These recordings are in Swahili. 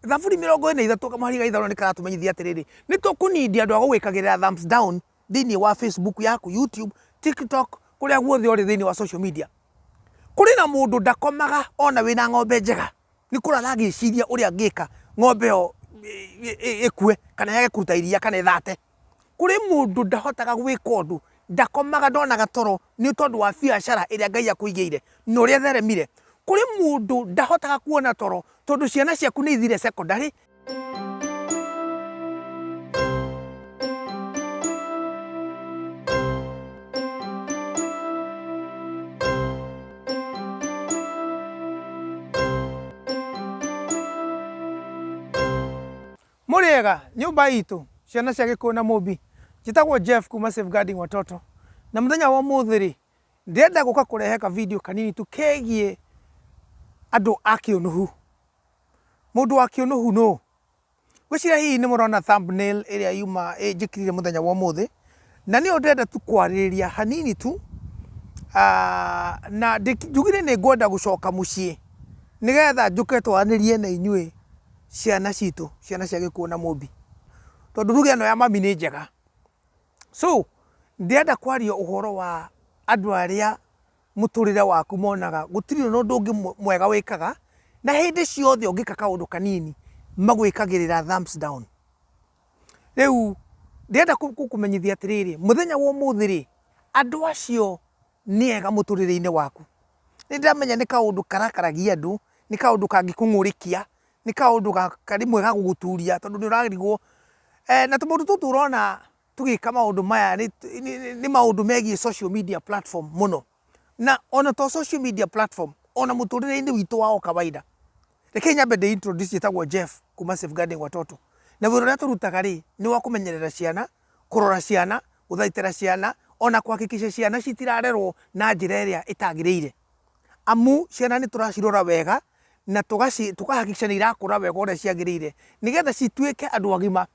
thaburi 43 kamahariga ithano ni karatumenyithia atiriri ni tukunindi andu agwikagirira thumbs down thini wa Facebook yaku, YouTube, TikTok, kuria guothe ori thini wa social media. Kuri na mundu ndakomaga ona wina ng'ombe njega ni kuratha giciria uria ngika ng'ombe yo ikue kana yage kuruta iria kana ithate. Kuri mundu ndahotaga gwika undu ndakomaga ndona gatoro ni tondu wa biashara iria Ngai akuigeire no ria theremire. Kuri mundu ndahotaga kuona toro tondu ciana ciaku ni ithire secondary. Muriega nyumba itu ciana cia Gikuna Mubi jitagwo Jeff kuma Safeguarding Watoto na muthenya wa muthiri ndenda guka kurehe ka video kanini tukegie andu a Kiunuhu. Mundu wa Kiunuhu no gwicira hihi ni murona thumbnail iria yuma njikirire muthenya wa muthi na ni ndenda tu kwaririria hanini tu na njugire ni ngwenda gucoka mucii nigetha njuke twanirie na inyue ciana citu ciana cia Gikuna Mubi tondu ruge no ya mami ni njega. So ndenda kwaria uhoro wa andu aria muturire waku monaga gutiri no ndungi mwega wikaga na hindi ciothe ungika kaundu kanini magwikagirira thumbs down. Riu ndenda kukumenyithia atiriri muthenya wa muthiri andu acio niega muturire-ini waku. Ndamenya ni kaundu karakaragia andu, ni kaundu kangikungurikia, ni kaundu kari mwega guguturia tondu ni uragirigwo na tumundu tutu urona tugika maundu maya ni maundu megie social media platform muno na ona to social media platform ona muturire-ini witu wa kawaida. Reke nyambe de introduce yetagwo Jeff kuma Safeguarding Watoto na wira uria turutaga ri ni wa kumenyerera ciana, kurora ciana, uthaitira ciana, ona kuhakikisha ciana citirarerwo na njira iria itagiriire. Amu ciana ni turacirora wega na tukahakikisha ni irakura wega uria ciagiriire nigetha cituike andu agima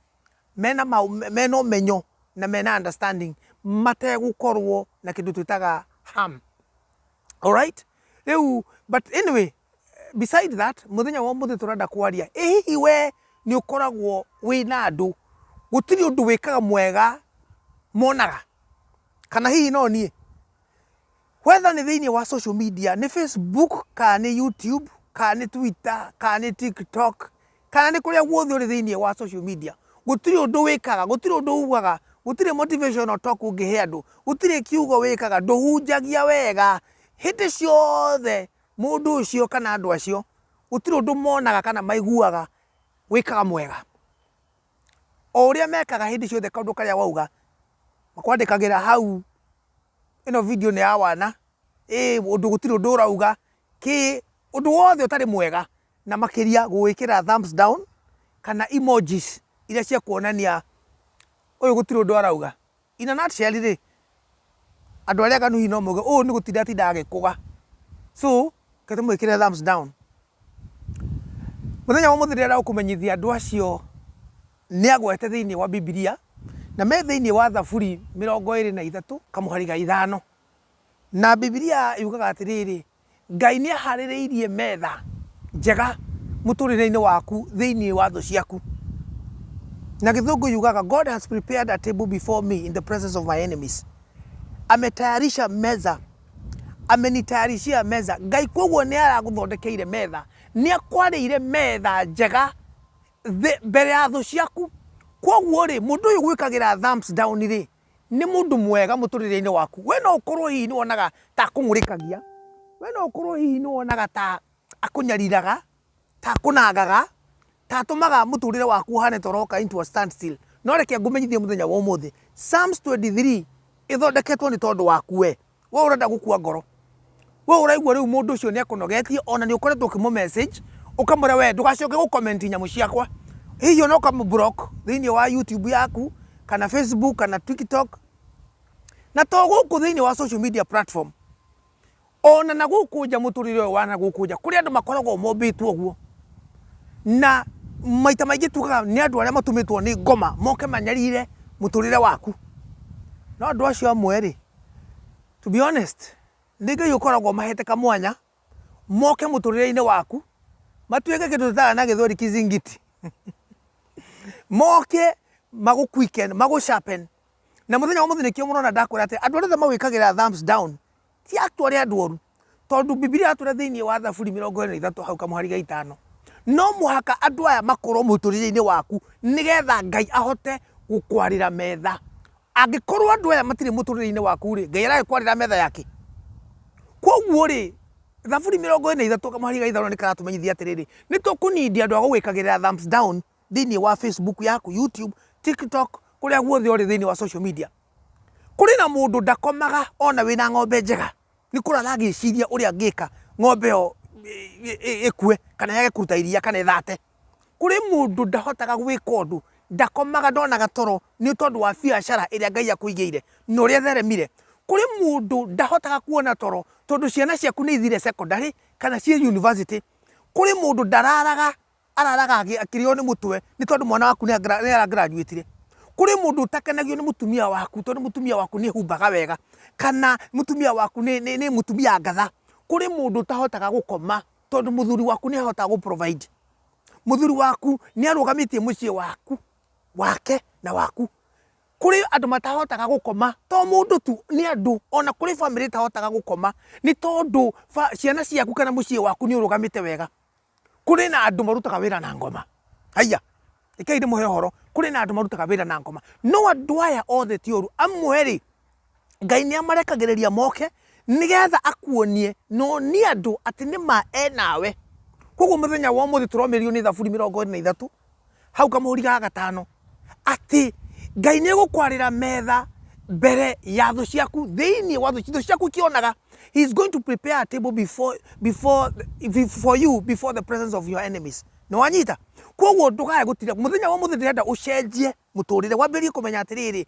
mena umenyo na mena understanding mategukorwo na kindu twitaga harm. Alright? But anyway, beside that, muthenya wa muthi turenda kwaria hihi we ni ukoragwo wina andu gutiri undu wikaga mwega monaga kana hihi no nie whether ni thini wa social media ni Facebook kana ni YouTube kana ni Twitter kana ni TikTok kana ni kuria guothe uri thini wa social media gutiri undu wikaga gutiri undu ugaga gutiri motivational talk ungihe andu gutiri kiugo wikaga nduhunjagia wega hindi ciothe mundu ucio kana andu acio gutiri undu monaga kana maiguaga wikaga mwega o uria mekaga hindi ciothe kaundu karia wauga makwandikagira hau ino video ni ya wana undu gutiri undu urauga ki undu wothe utari mwega na makiria gwikira thumbs down kana emojis iria cia kuonania uyu gutiri undu arauga. In a nutshell ri andu aria kanu hino muge ni gutinda tinda agikuga so ketumwikire thumbs down. Muthenya wa muthiri ara ukumenyithia andu acio ni agwete thini wa Biblia na me thini wa Thaburi 23 kamuhariga ithano na Biblia yugaga atiriri Ngai ni ahaririirie metha njega muturire-ini waku thini wa thu ciaku na Githungu yugaga God has prepared a table before me in the presence of my enemies. Ametayarisha meza, amenitayarishia meza. Ngai koguo ni araguthondekeire metha, ni akwarire metha njega mbere ya thu ciaku. Koguo ri mundu uyu gwikagira thumbs down ri ni mundu mwega muturire-ini waku. We no ukorwo hihi ni wonaga ta kungurikagia, we no ukorwo hihi ni wonaga ta akunyariraga, ta kunagaga, ta tumaga muturire waku hane toroka into a standstill. No reke ngumenyithie muthenya wa umuthi Psalms 23 ithondeketwo ni tondu waku we urenda gukua ngoro. We uraigua riu mundu ucio ni akunogetie ona ni ukoretwo kimu message ukamure we ndugacoke gu comment nyamu ciakwa hiyo no kam block thini wa YouTube yaku kana Facebook kana TikTok na to guku thini wa social media platform ona na gukuja muturire wana gukuja kuri andu makoragwo mombitwo guo na maita maingi tugaga ni andu aria matumitwo ni ngoma moke manyarire muturire waku no andu acio amwe ri to be honest ndiga yukoragwo mahete kamwanya moke muturire-ini waku matuike kindu ta na githori kizingiti moke magu quicken magu sharpen na muthenya wa muthenya kio murona ndakwira ati andu othe mawikagira thumbs down ti actually andu tondu Biblia atura thiini wa Thaburi 23 hau kamuhari ga 5 no muhaka andu aya makorwo muturire-ini waku nigetha Ngai ahote gukwarira metha angikorwo andu aya matire muturire-ini waku ri Ngai aragikwarira metha yake koguo ri Thaburi 23 kamuhari ga 5 ni karatumenyithia atiriri ni tukunindi andu agwikagira thumbs down thiini wa Facebook yaku YouTube TikTok kuria guothe ori thiini wa social media kuri na mundu ndakomaga ona wina ng'ombe njega ni kura agiciria uria ngika ng'ombe yo ikue kana yage kuruta iria kana ithate kuri mundu ndahotaga gwika undu ndakomaga ndona gatoro ni tondu wa biacara iria Ngai akuigeire no uria theremire kuri mundu ndahotaga kuona toro tondu ciana ciaku ni ithire secondary kana cie university kuri mundu ndararaga araraga akirio ni mutwe ni tondu mwana waku ni graduate kuri mundu utakenagio ni mutumia waku tondu mutumia waku ni humbaga wega kana mutumia waku ni mutumia ngatha kuri mundu utahotaga gukoma tondu muthuri waku ni ahotaga gu provide muthuri waku ni arugamitie mucie waku wake na waku kuri andu matahotaga gukoma to mundu tu ni andu ona kuri family tahotaga gukoma ni tondu ciana ciaku kana mucie waku ni urugamite wega kuri na andu marutaga wira na ngoma haya ikaide muhe horo kuri na andu marutaga wira na ngoma no andu aya othe ti oru amwe ri Ngai ni amarekagiriria moke nigetha akuonie no ni andu ati ni ma enawe koguo muthenya wa muthi turomerio ni Thaburi 23 hau kamuhuri ga 5 ati Ngai ni gukwarira metha mbere ya thu ciaku thiini wa thu ciaku kionaga he is going to prepare a table for you before the presence of your enemies no wanyita koguo ndugaye gutira muthenya wa muthi ndirenda ucenjie muturire wambirie kumenya atiriri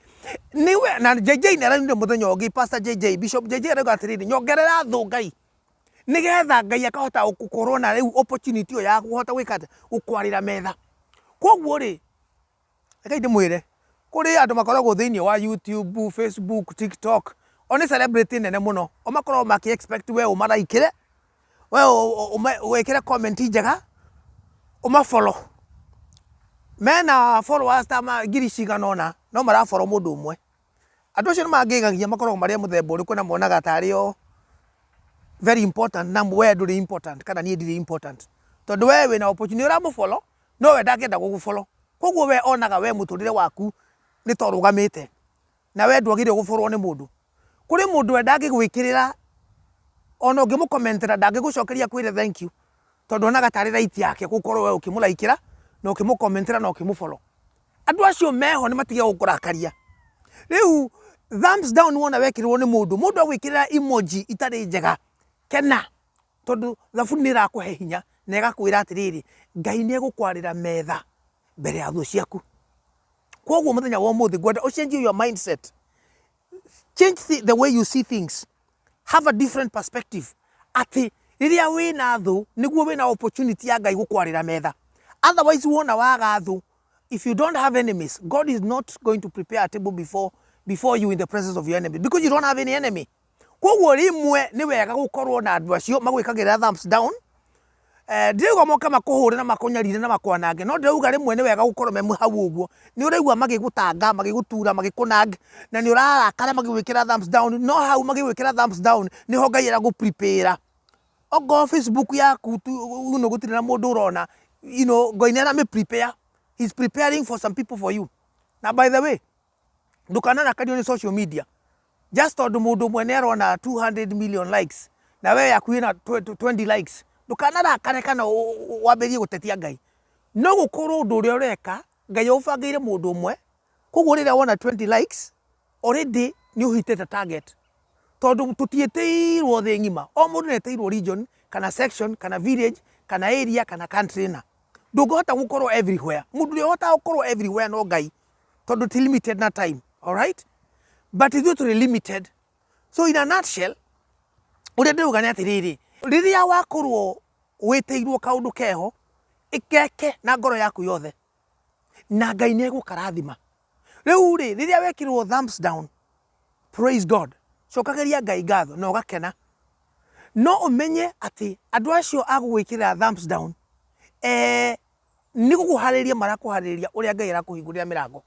niwe na JJ ni arani muthenya ogi Pastor JJ Bishop JJ arauga atiriri nyongerera thu Ngai nigetha Ngai akahota gukorwo na riu opportunity ya guhota gwikate gukwarira metha koguo ri Ngai ndimwire kuri andu makoragwo thiini wa YouTube Facebook TikTok oni celebrity nene muno o makorwo maki expect we umaraikire we wekire comment njega uma follow mena followers ta ngiri ciganona no mara follow mundu umwe andu acio mangigagia makorwo maria muthemba uri kuna monaga tario very important na we nduri important kana nie ndiri important tondu we wina opportunity uramu follow no we ndakenda gugufollow koguo we onaga we muturire waku ni torugamite na we ndwagire gufollow ni mundu kuri mundu we ndangigwikirira ona ungimukommentera ndangigucokeria kwire thank you tondu onaga tari right yake gukorwo we ukimulaikira na ukimukommentera na ukimufollow andu acio meho ni matige gukurakaria riu thumbs down wona wekirwo ni mundu agwikirira emoji itari njega kena tondu Thaburi ni rakuhe hinya na igakwira atiriri Ngai ni egukwarira metha mbere ya thu ciaku koguo muthenya wa muthi gwenda ucenjie your mindset change the way you see things have a different perspective ati riria wina thu niguo wina opportunity ya Ngai gukwarira metha otherwise wona waga thu if you don't have enemies God is not going to prepare a table before you in the presence of your enemy because you don't have any enemy koguo rimwe ni wega gukorwo na andu acio magwikagira thumbs down ndiuga moka makuhure na makunyarire na makwanange no ndiuga rimwe ni wega gukorwo memu hau uguo ni uraigua magigutanga magigutura magikunanga na ni urarakara magigwikira thumbs down no hau magigwikira thumbs down ni ho Ngai era gu prepare ogo Facebook yaku uno gutire na mundu urona Ngai ni ara prepare he's preparing for some people for you na by the way ndukana na kadio ni social media just tondu mundu mwe ni arona 200 million likes na we yaku ina 20 likes ndukana rakare kana wamberie gutetia Ngai no gukorwo undu uria ureka Ngai ubangiire mundu umwe koguo riria wona 20 likes already ni uhitete target tondu tutieteirwo thi ngima o mundu neteirwo region kana section kana village kana area kana country na ndungihota gukorwo everywhere mundu ri hota gukorwo everywhere no Ngai tondu ti limited na time all right but it is limited so in a nutshell uria ndiuga ni atiriri riria wakorwo witeirwo kaundu keho ikeke na ngoro yaku yothe na Ngai ni egukarathima riu ri riria wekirwo thumbs down praise God cokageria Ngai ngatho no gakena no umenye ati andu acio agugwikira thumbs down niko kuhariria marakuhariria uria Ngai arakuhingurira mirango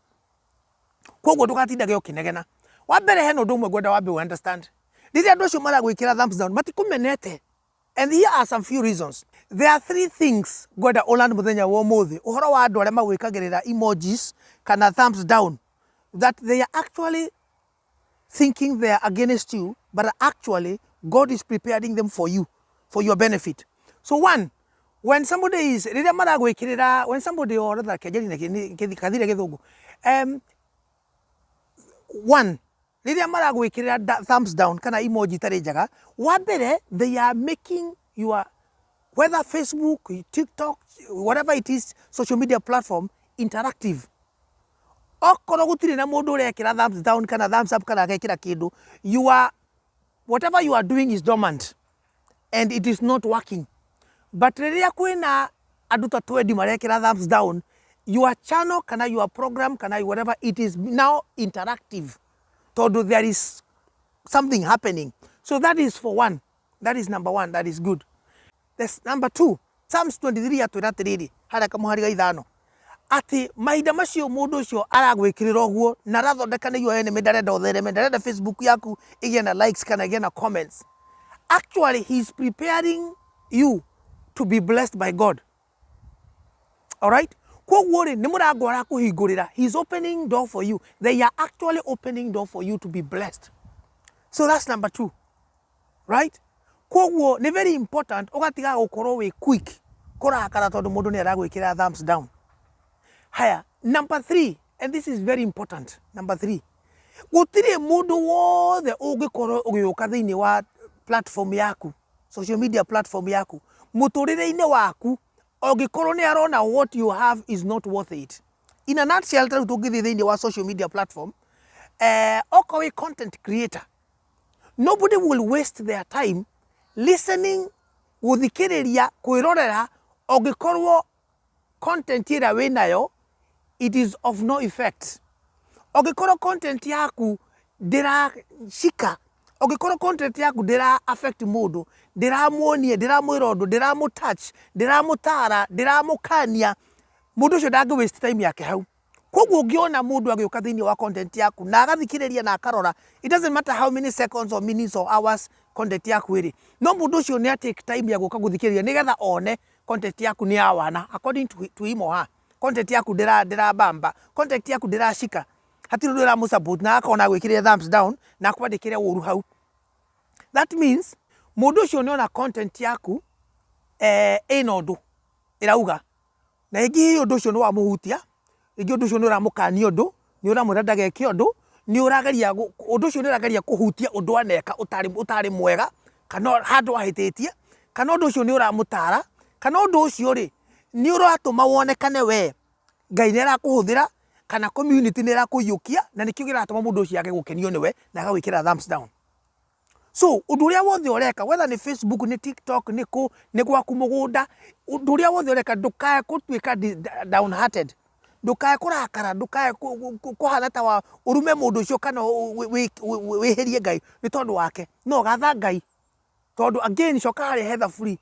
koguo ndukatindage ukinegena wa mbere he nundu umwe ngwenda wambe understand riria andu acio maragwikira thumbs down matikumenete and here are some few reasons. There are 3 things ngwenda uland muthenya wa umuthi uhoro wa andu aria magwikagirira emojis kana thumbs down that they are actually thinking they are against you, but actually God is preparing them for you, for your benefit. So one, when somebody is when somebody or rather one, thumbs down kana emoji tari njaga wa mbere they are making your whether Facebook, TikTok, whatever it is social media platform interactive. Okorwo gutire na mundu urekira thumbs down kana thumbs up kana agekira kindu, whatever you are doing is dormant and it is not working. But riria kwina andu ta 20 marekira thumbs down, your channel kana your program kana whatever it is now interactive. Todo there is something happening. So that is for one. That is number one. That is good. That's number 2. Psalms 23 atwira tiriri haria kamuhari ga ithano. Ati mahinda macio mundu ucio aragwikirira oguo na rathondeka ni yo ene ndarenda uthereme ndarenda Facebook yaku igie na likes kana igie na comments. Actually he is preparing you to be blessed by God. All right? Koguo ri ni murango arakuhingurira. He is opening door for you. They are actually opening door for you to be blessed. So that's number 2. Right? Koguo ni very important ugatiga gukorwo we quick kurakara tondu mundu ni aragwikira thumbs down. Haya, number 3, and this is very important. Number 3. Gutire mundu wothe ungikorwo ugiuka thiini wa platform yaku, social media platform yaku, muturire-ini waku ungikorwo ni arona what you have is not worth it. In a nutshell, tugithi thiini wa social media platform, okawe content creator. Nobody will waste their time listening, guthikiriria, kwirorera ungikorwo content ira winayo it is of no effect. Ogikoro content yaku dira shika, ogikoro content yaku dira affect mundu, dira muonie, dira mwirondo, dira mu touch, dira mutara, dira mukania, mundu ucio ndangĩ waste time yake hau. Koguo ungiona mundu agiuka thiini wa content yaku na agathikiriria na akarora, it doesn't matter how many seconds or minutes or hours content yaku iri, no mundu ucio ni take time ya guka guthikiriria nigetha one content yaku ni awana according to him or her. Content yaku dira bamba, content yaku dira shika, hatiru dira musupport na akona gwikire thumbs down na kwandikire uru hau. That means mundu ucio ni ona content yaku ina undu irauga na igi undu ucio ni wa muhutia, igi undu ucio ni uramukania undu, ni uramwira ndageke undu, ni urageria undu ucio ni urageria kuhutia undu aneka utari mwega kana handu ahititie, kana undu ucio ni uramutara, kana undu ucio ri ni uratuma wonekane we Ngai ni arakuhuthira kana community ni arakuyukia na nikio giratuma mundu ucio age gukenio niwe na agawikira thumbs down. So undu uria wothe ureka, whether ni Facebook, ni TikTok, ni gwaku mugunda, undu uria wothe ureka ndukae gutwika down hearted, ndukae kurakara, ndukae kuhana ta wa urume mundu ucio kana wihirie Ngai ni tondu wake, no gatha Ngai tondu again coka hari Heather Free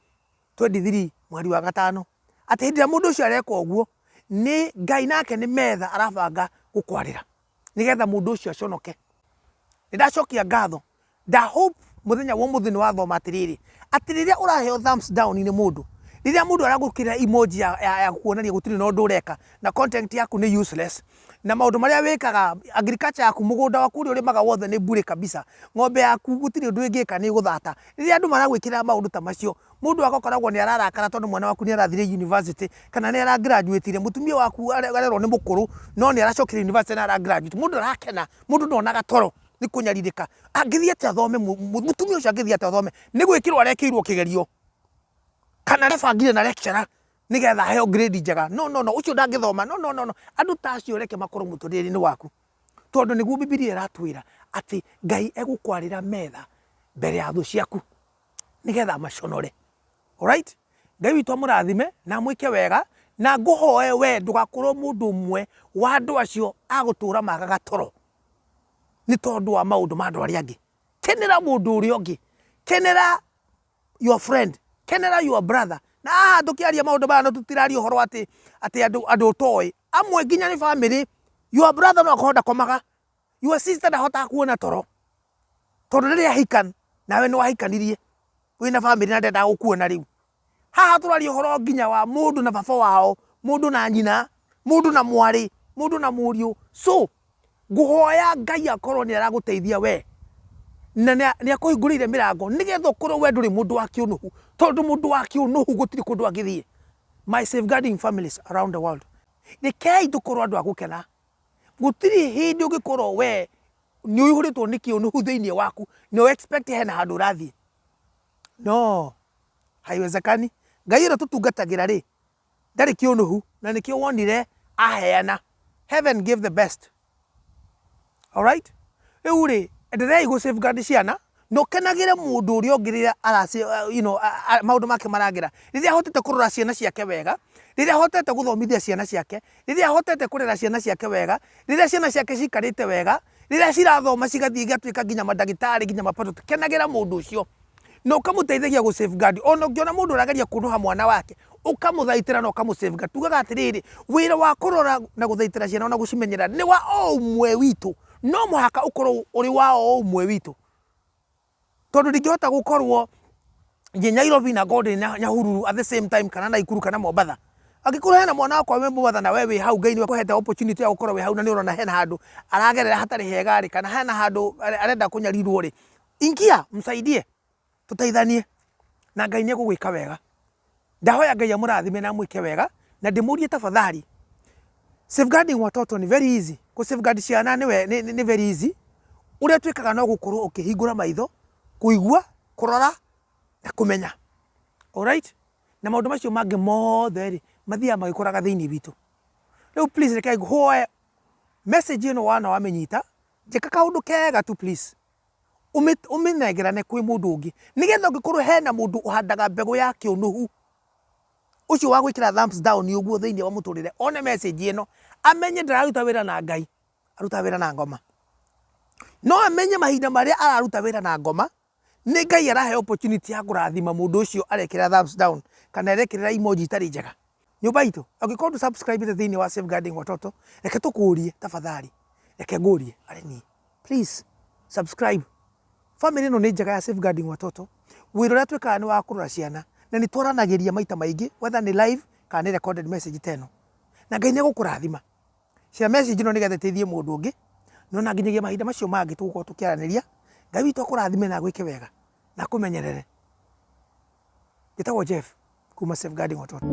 23 mweri wa gatano ati hindi mundu ucio areka oguo ni Ngai nake ni metha arabanga gukwarira nigetha mundu ucio aconoke. Nindacokia ngatho da hope muthenya wa muthini wa thoma atiriri atiriria uraheo thumbs down ni mundu riria mundu aragukira emoji ya kuonania gutiri no ndureka na content yaku ni useless na maundu maria wikaga agriculture yaku mugunda waku uri maga wothe ni bure kabisa, ng'ombe yaku gutiri undu ingika ni guthata. Riria andu maragwikira maundu ta macio mundu agokoragwo ni ararakara tondu mwana waku ni arathire university kana ni ara graduate ire, mutumia waku arerwo ni mukuru no ni aracokire university na ara graduate, mundu arakena, mundu ndonaga toro ni kunyaririka angithie ati athome, mutumia ucio angithie ati athome ni gwikirwo arekirwo kigerio kana rebangire na lecturer nigetha heo grade njega. No ucio ndangithoma, no andu ta acio reke makorwo muturire ni waku tondu niguo Biblia iratwira ati Ngai egukwarira metha mbere ya thu ciaku nigetha maconore. Alright, Ngai witu amurathime na mwike wega na nguhoe we ndugakorwo mundu umwe wa andu acio agutura magaga toro ni tondu wa maundu ma andu aria angi. Kenera mundu uria ungi, kenera your friend, kenera your brother, na tukiaria maundu bana tutirari uhoro ati andu toy amwe nginya ni family your brother no akohota komaga your sister ndahota kuona toro tondu riria hikan nawe no wahikanirie wina family na ndenda gukuona riu haha turari uhoro nginya wa mundu na baba wao mundu na nyina mundu na mwari mundu na muriu so nguhoya Ngai akorwo ni araguteithia we na ni akuhingurire mirango nigetha ukorwo we nduri mundu wa kiunuhu tondu mundu wa kiunuhu gutiri kundu agithie my safeguarding families around the world rekei tukorwo andu agukena gutiri hindi ugikorwo we ni uihuritwo ni kiunuhu thiini waku no expect hena handu urathie no haiwezekani Ngai ro tutungatagira ri ndari kiunuhu na nikio wonire aheana heaven give the best. All right? Eure endelea go safeguard ciana no kenagire mundu uri ongirira arasi maundu make maragira riria hotete kurora ciana ciake wega riria hotete guthomithia ciana ciake riria hotete kurera ciana ciake wega riria ciana ciake cikarite wega riria cirathoma cigathie igatuika nginya madagitari nginya mapato kenagira mundu ucio no kamuteithagia go safeguard ono ngiona mundu urageria kunuha mwana wake ukamuthaitira no kamusafeguard tugaga atiriri wira wa kurora na guthaitira ciana na gucimenyera ni wa umwe witu no muhaka ukorwo uri wao umwe witu tondu ndingihota gukorwo Nairobi na Golden na Nyahururu at the same time kana Naikuru kana Mombatha agikorwo hena mwana wakwa we Mombatha na wewe hau Ngai ni wakuhete opportunity ya gukorwo we hau na ni urona hena handu aragerera hatari hega ri kana hena handu arenda kunyarirwo ri ingia msaidie tuteithanie na Ngai ni egugwika wega ndahoya Ngai amurathime na mwike wega na ndimurie tafadhali safeguarding watoto ni very easy ku safeguard ciana ni very easy uria twikaga no gukorwo ukihingura maitho kuigua kurora na kumenya all right na maundu macio mangi mothe ri mathia magikoraga thiini bitu riu please reke hoye message ino wana wamenyita jeka kaundu kega tu please uminegerane kwi mundu ungi nigetha ngikorwo hena mundu uhandaga mbegu ya kiunuhu ucio wa gwikira thumbs down ni uguo thiini wa muturire one message ino amenye ndararuta wira na Ngai aruta wira na ngoma no amenye mahinda maria araruta wira na ngoma ni Ngai arahe opportunity ya kurathima mundu ucio arekira thumbs down kana arekira emoji tari njega nyumba itu agikorwo subscribe thiini wa safeguarding watoto reke tukurie tafadhali reke ngurie areni please subscribe family no ni njega ya safeguarding watoto wira uria twikaga ni wa kurora ciana na ni twaranagiria maita maingi whether ni live kana ni recorded message teno na Ngai ni gukurathima cia message no nigetha teithie mundu ungi no na nginyagia mahinda macio mangi tugukorwo tukiaraniria Ngai witu akurathime na gwike wega na kumenyerere. Gitagwo Jeff kuma safeguarding watoto.